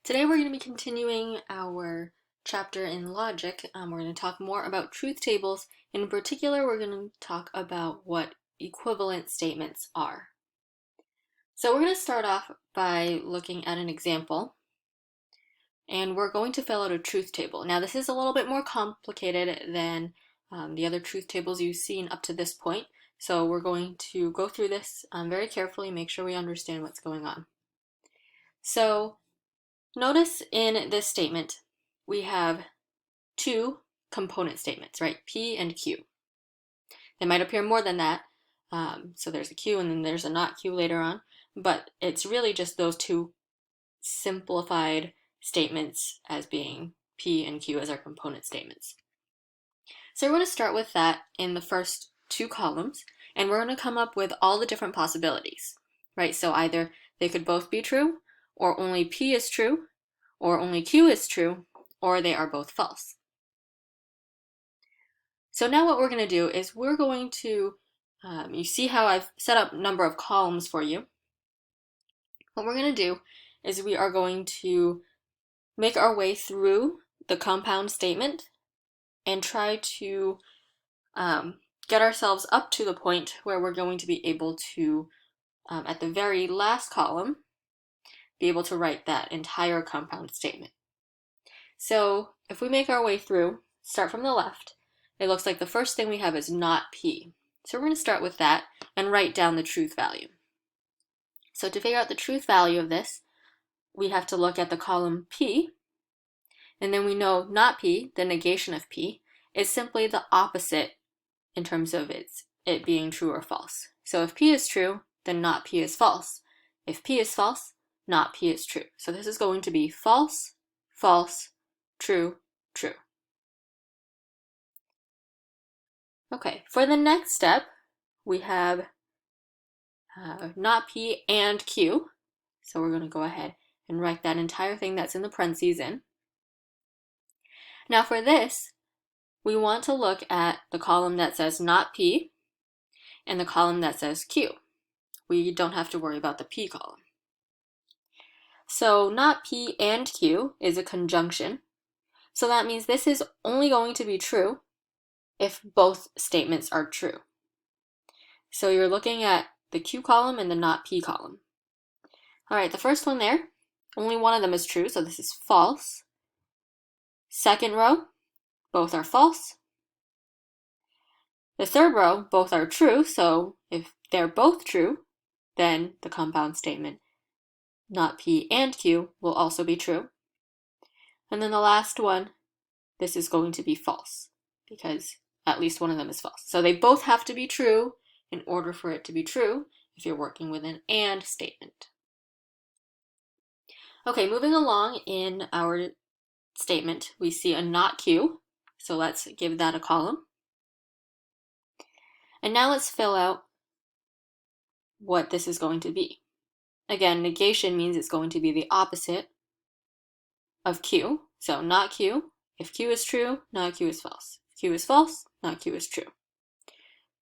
Today we're going to be continuing our chapter in logic. We're going to talk more about truth tables. In particular, we're going to talk about what equivalent statements are. So we're going to start off by looking at an example, and we're going to fill out a truth table. Now this is a little bit more complicated than the other truth tables you've seen up to this point, so we're going to go through this very carefully, make sure we understand what's going on. So notice in this statement, we have two component statements, right? P and Q. They might appear more than that. So there's a Q and then there's a not Q later on, but it's really just those two simplified statements as being P and Q as our component statements. So we're going to start with that in the first two columns, and we're going to come up with all the different possibilities, right? So either they could both be true, or only P is true, or only Q is true, or they are both false. So now what we're going to do is we're going to, you see how I've set up a number of columns for you. What we're going to do is we are going to make our way through the compound statement and try to get ourselves up to the point where we're going to be able to, at the very last column, be able to write that entire compound statement. So if we make our way through, start from the left, it looks like the first thing we have is not P. So we're going to start with that and write down the truth value. So to figure out the truth value of this, we have to look at the column P, and then we know not P, the negation of P, is simply the opposite in terms of it being true or false. So if P is true, then not P is false. If P is false, not P is true. So this is going to be false, false, true, true. Okay, for the next step, we have not P and Q. So we're going to go ahead and write that entire thing that's in the parentheses in. Now for this, we want to look at the column that says not P and the column that says Q. We don't have to worry about the P column. So not P and Q is a conjunction. So that means this is only going to be true if both statements are true. So you're looking at the Q column and the not P column. All right, the first one there, only one of them is true, so this is false. Second row, both are false. The third row, both are true, so if they're both true, then the compound statement not P and Q will also be true. And then the last one, this is going to be false, because at least one of them is false. So they both have to be true in order for it to be true if you're working with an and statement. Okay, moving along in our statement, we see a not Q, so let's give that a column. And now let's fill out what this is going to be. Again, negation means it's going to be the opposite of Q. So not Q. If Q is true, not Q is false. If Q is false, not Q is true.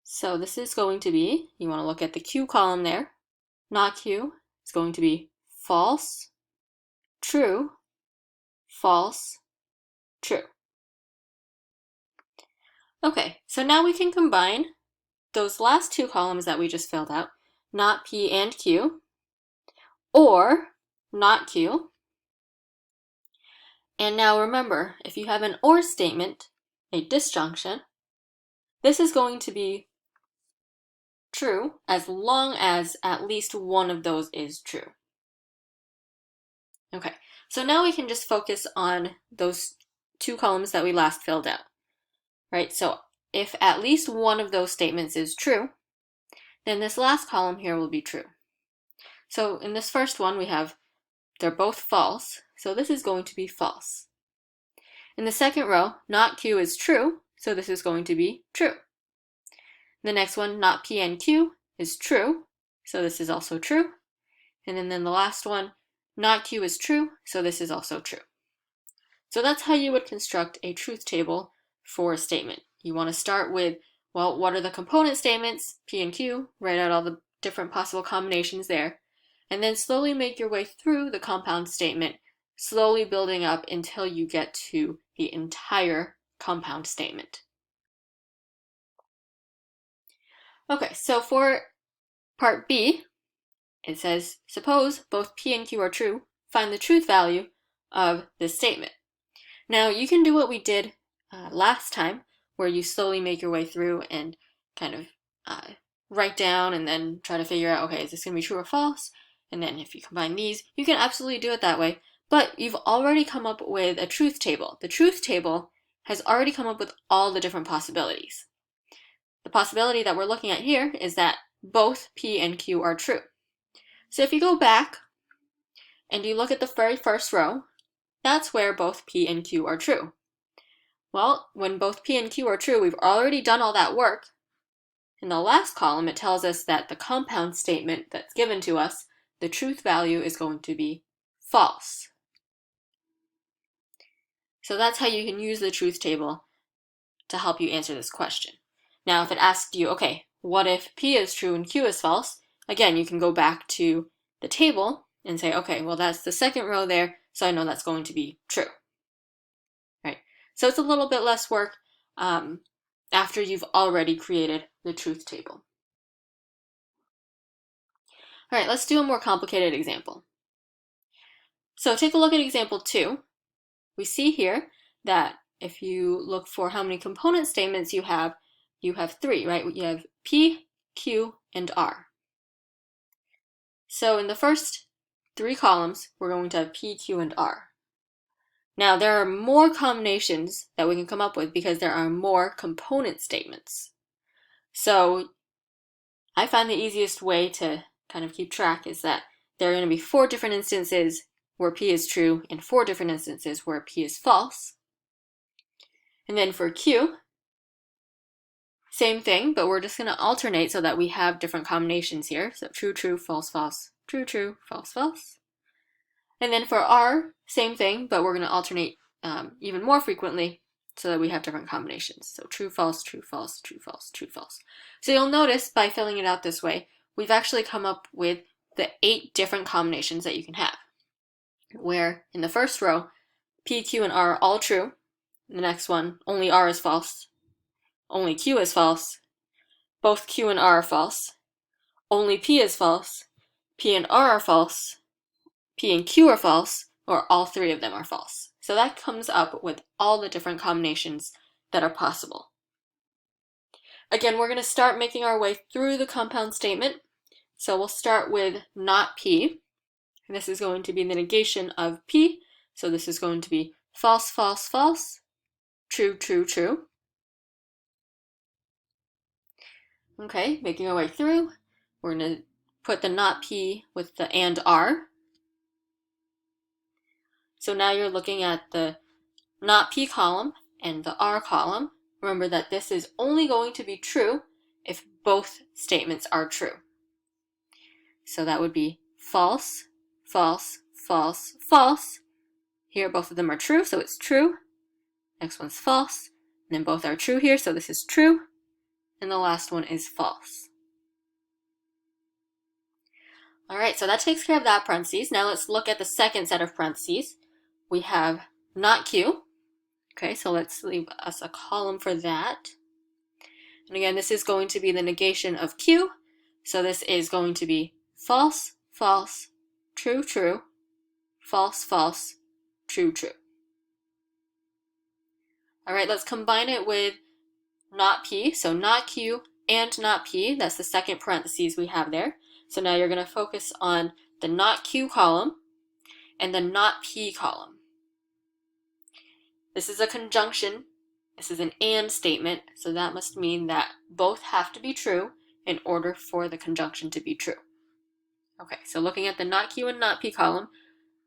So this is going to be, you want to look at the Q column there. Not Q is going to be false, true, false, true. Okay, so now we can combine those last two columns that we just filled out, not P and Q, or not Q. And now remember, if you have an or statement, a disjunction, this is going to be true as long as at least one of those is true. Okay, so now we can just focus on those two columns that we last filled out, right? So if at least one of those statements is true, then this last column here will be true. So in this first one, we have they're both false, so this is going to be false. In the second row, not Q is true, so this is going to be true. The next one, not P and Q, is true, so this is also true. And then the last one, not Q is true, so this is also true. So that's how you would construct a truth table for a statement. You want to start with, well, what are the component statements, P and Q, write out all the different possible combinations there, and then slowly make your way through the compound statement slowly building up until you get to the entire compound statement. Okay, so for part B, it says, suppose both P and Q are true, find the truth value of this statement. Now you can do what we did last time, where you slowly make your way through and kind of write down and then try to figure out, okay, is this going to be true or false? And then if you combine these, you can absolutely do it that way. But you've already come up with a truth table. The truth table has already come up with all the different possibilities. The possibility that we're looking at here is that both P and Q are true. So if you go back and you look at the very first row, that's where both P and Q are true. Well, when both P and Q are true, we've already done all that work. In the last column, it tells us that the compound statement that's given to us, the truth value is going to be false. So that's how you can use the truth table to help you answer this question. Now, if it asked you, okay, what if P is true and Q is false? Again, you can go back to the table and say, okay, well, that's the second row there, so I know that's going to be true. Right? So it's a little bit less work after you've already created the truth table. All right, let's do a more complicated example. So take a look at example 2. We see here that if you look for how many component statements you have 3, right? You have P, Q, and R. So in the first 3 columns, we're going to have P, Q, and R. Now, there are more combinations that we can come up with because there are more component statements. So I find the easiest way to kind of keep track is that there are going to be 4 different instances where P is true and 4 different instances where P is false. And then for Q, same thing, but we're just going to alternate so that we have different combinations here. So true, true, false, false, true, true, false, false. And then for R, same thing, but we're going to alternate even more frequently so that we have different combinations. So true, false, true, false, true, false, true, false. So you'll notice by filling it out this way, we've actually come up with the 8 different combinations that you can have. Where in the first row, P, Q, and R are all true. In the next one, only R is false. Only Q is false. Both Q and R are false. Only P is false. P and R are false. P and Q are false, or all 3 of them are false. So that comes up with all the different combinations that are possible. Again, we're going to start making our way through the compound statement. So we'll start with not P. And this is going to be the negation of P. So this is going to be false, false, false, true, true, true. Okay, making our way through. We're going to put the not P with the and R. So now you're looking at the not P column and the R column. Remember that this is only going to be true if both statements are true. So that would be false, false, false, false. Here both of them are true, so it's true. Next one's false, and then both are true here, so this is true. And the last one is false. All right, so that takes care of that parentheses. Now let's look at the second set of parentheses. We have not Q. Okay, so let's leave us a column for that. And again, this is going to be the negation of Q. So this is going to be false, false, true, true, false, false, true, true. All right, let's combine it with not P. So not Q and not P. That's the second parentheses we have there. So now you're going to focus on the not Q column and the not P column. This is a conjunction. This is an and statement, so that must mean that both have to be true in order for the conjunction to be true. Okay, so looking at the not Q and not P column,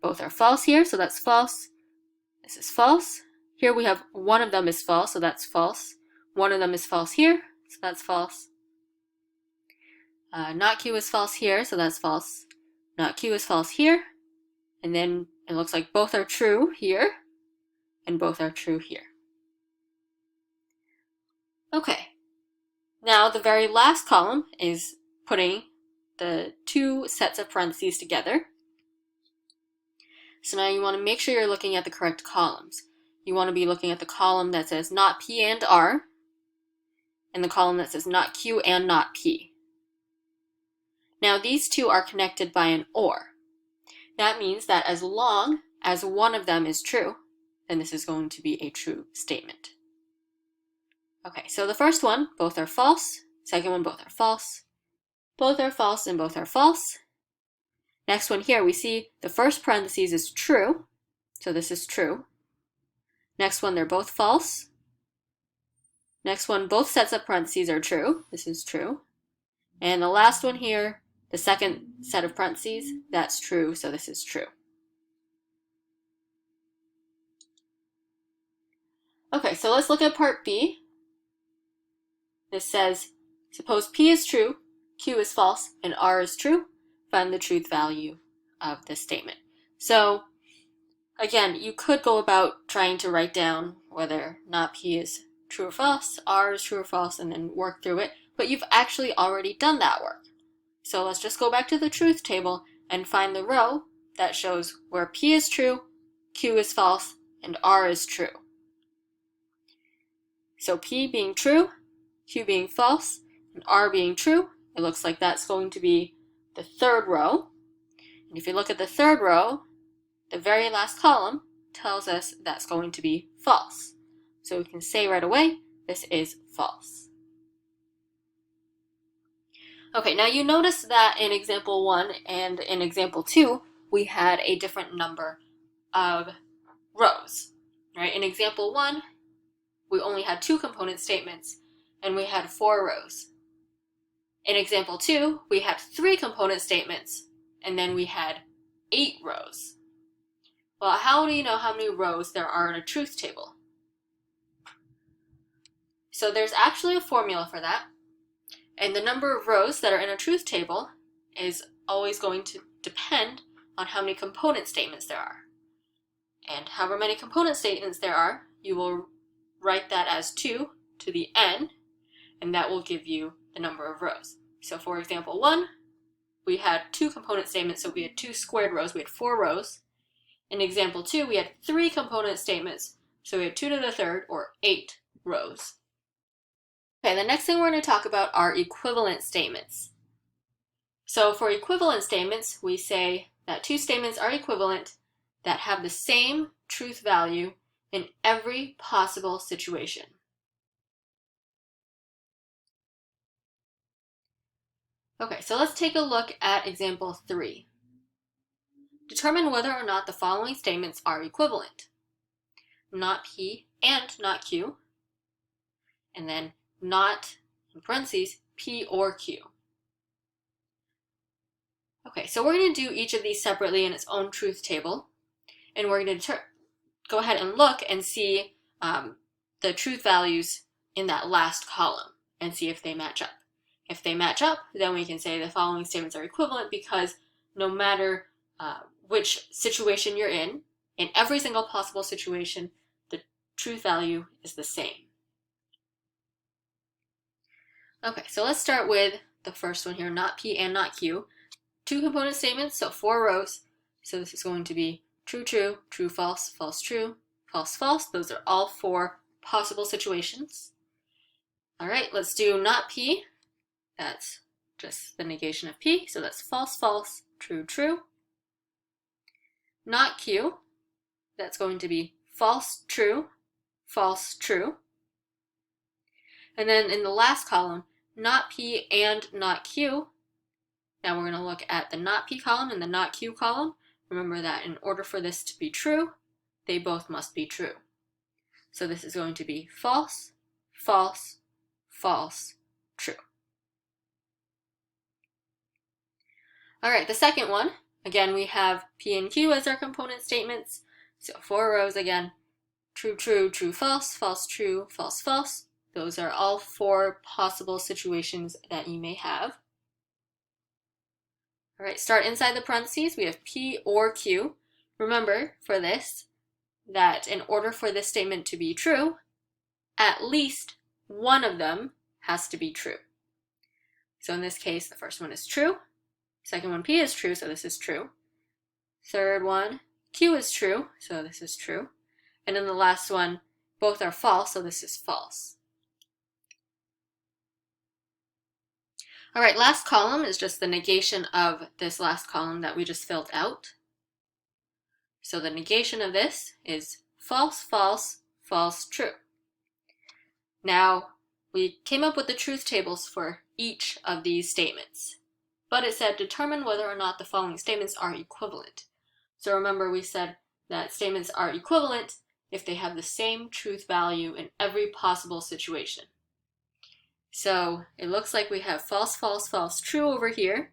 both are false here, so that's false. This is false. Here we have one of them is false, so that's false. One of them is false here, so that's false. Not Q is false here, so that's false. Not Q is false here. And then it looks like both are true here, and both are true here. Okay, now the very last column is putting the 2 sets of parentheses together. So now you want to make sure you're looking at the correct columns. You want to be looking at the column that says not P and R, and the column that says not Q and not P. Now these two are connected by an OR. That means that as long as one of them is true, then this is going to be a true statement. Okay, so the first one, both are false. Second one, both are false. Both are false and both are false. Next one here, we see the first parentheses is true, so this is true. Next one, they're both false. Next one, both sets of parentheses are true, this is true. And the last one here, the second set of parentheses, that's true, so this is true. Okay, so let's look at part B. This says, suppose P is true, Q is false, and R is true. Find the truth value of this statement. So again, you could go about trying to write down whether not P is true or false, R is true or false, and then work through it, but you've actually already done that work. So let's just go back to the truth table and find the row that shows where P is true, Q is false, and R is true. So P being true, Q being false, and R being true, it looks like that's going to be the third row. And if you look at the third row, the very last column tells us that's going to be false. So we can say right away, this is false. Okay, now you notice that in example 1 and in example 2, we had a different number of rows, right? In example 1, we only had 2 component statements and we had 4 rows. In example 2, we had 3 component statements, and then we had 8 rows. Well, how do you know how many rows there are in a truth table? So there's actually a formula for that, and the number of rows that are in a truth table is always going to depend on how many component statements there are. And however many component statements there are, you will write that as 2 to the n, and that will give you the number of rows. So for example 1, we had 2 component statements, so we had 2 squared rows, we had 4 rows. In example 2, we had 3 component statements, so we had 2 to the third, or 8 rows. Okay, the next thing we're going to talk about are equivalent statements. So for equivalent statements, we say that 2 statements are equivalent that have the same truth value in every possible situation. Okay, so let's take a look at example 3. Determine whether or not the following statements are equivalent. Not P and not Q, and then not, in parentheses, P or Q. Okay, so we're going to do each of these separately in its own truth table, and we're going to go ahead and look and see the truth values in that last column and see if they match up. If they match up, then we can say the following statements are equivalent because no matter which situation you're in every single possible situation, the truth value is the same. Okay, so let's start with the first one here, not P and not Q. 2 component statements, so 4 rows. So this is going to be true, true, true, false, false, true, false, false. Those are all 4 possible situations. All right, let's do not P. That's just the negation of P, so that's false, false, true, true. Not Q, that's going to be false, true, false, true. And then in the last column, not P and not Q. Now we're going to look at the not P column and the not Q column. Remember that in order for this to be true, they both must be true. So this is going to be false, false, false, true. All right, the second one, again, we have P and Q as our component statements. So 4 rows again, true, true, true, false, false, true, false, false. Those are all 4 possible situations that you may have. All right, start inside the parentheses. We have P or Q. Remember for this, that in order for this statement to be true, at least one of them has to be true. So in this case, the first one is true. Second one, P is true, so this is true. Third one, Q is true, so this is true. And then the last one, both are false, so this is false. All right, last column is just the negation of this last column that we just filled out. So the negation of this is false, false, false, true. Now, we came up with the truth tables for each of these statements, but it said determine whether or not the following statements are equivalent. So remember, we said that statements are equivalent if they have the same truth value in every possible situation. So it looks like we have false, false, false, true over here.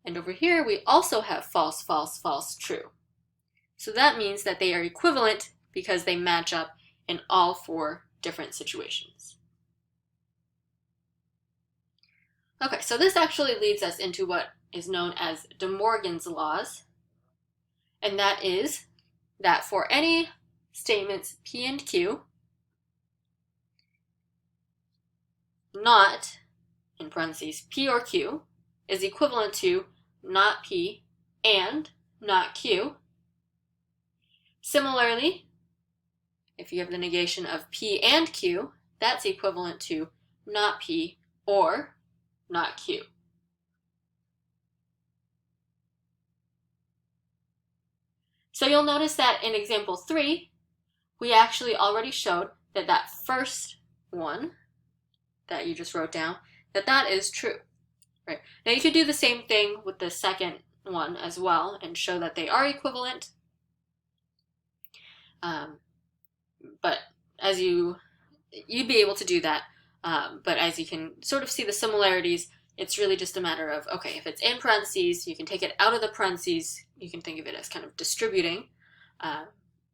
And over here, we also have false, false, false, true. So that means that they are equivalent because they match up in all 4 different situations. Okay, so this actually leads us into what is known as De Morgan's laws. And that is that for any statements P and Q, not, in parentheses, P or Q, is equivalent to not P and not Q. Similarly, if you have the negation of P and Q, that's equivalent to not P or not Q. So you'll notice that in example 3, we actually already showed that that first one that you just wrote down, that is true, right? Now you could do the same thing with the second one as well and show that they are equivalent. But as you'd be able to do that, but as you can sort of see the similarities, it's really just a matter of, okay, if it's in parentheses, you can take it out of the parentheses, you can think of it as kind of distributing,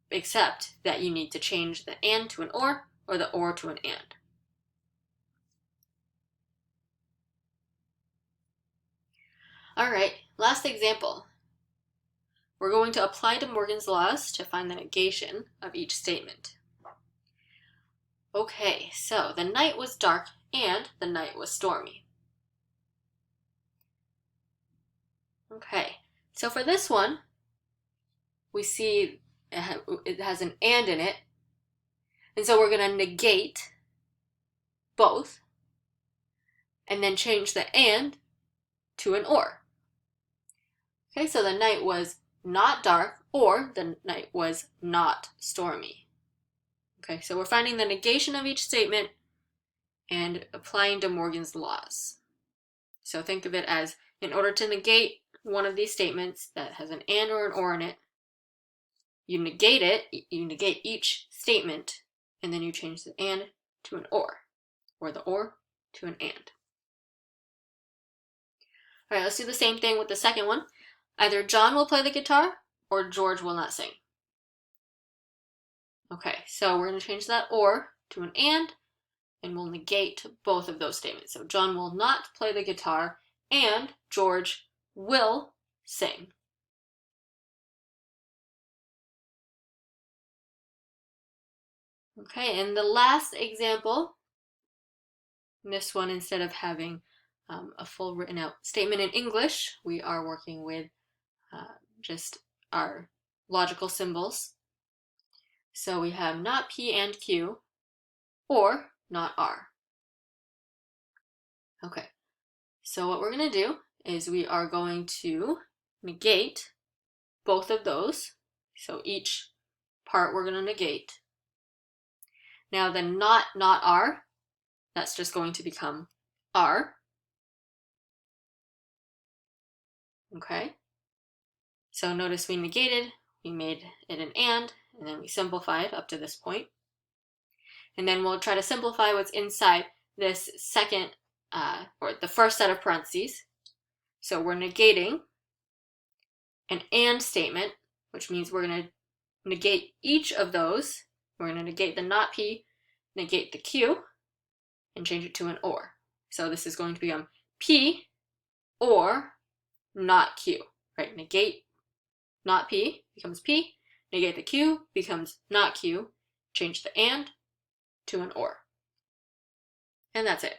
except that you need to change the and to an or the or to an and. All right, last example. We're going to apply De Morgan's laws to find the negation of each statement. Okay, so the night was dark and the night was stormy. Okay, so for this one, we see it has an and in it, and so we're going to negate both and then change the and to an or. Okay, so the night was not dark or the night was not stormy. Okay, so we're finding the negation of each statement and applying De Morgan's laws. So think of it as, in order to negate one of these statements that has an and or an or in it, you negate it, you negate each statement, and then you change the and to an or the or to an and. All right, let's do the same thing with the second one. Either John will play the guitar or George will not sing. Okay, so we're going to change that or to an and we'll negate both of those statements. So John will not play the guitar and George will sing. Okay, and the last example, this one, instead of having a full written out statement in English, we are working with just our logical symbols. So we have not P and Q or not R. Okay, so what we're going to do is we are going to negate both of those. So each part we're going to negate. Now the not R, that's just going to become R. Okay, so notice we negated, we made it an and then we simplified up to this point. And then we'll try to simplify what's inside this second, or the first set of parentheses. So we're negating an and statement, which means we're going to negate each of those. We're going to negate the not P, negate the Q, and change it to an or. So this is going to become P or not Q, right? Negate not P becomes P, negate the Q becomes not Q, change the and to an or. And that's it.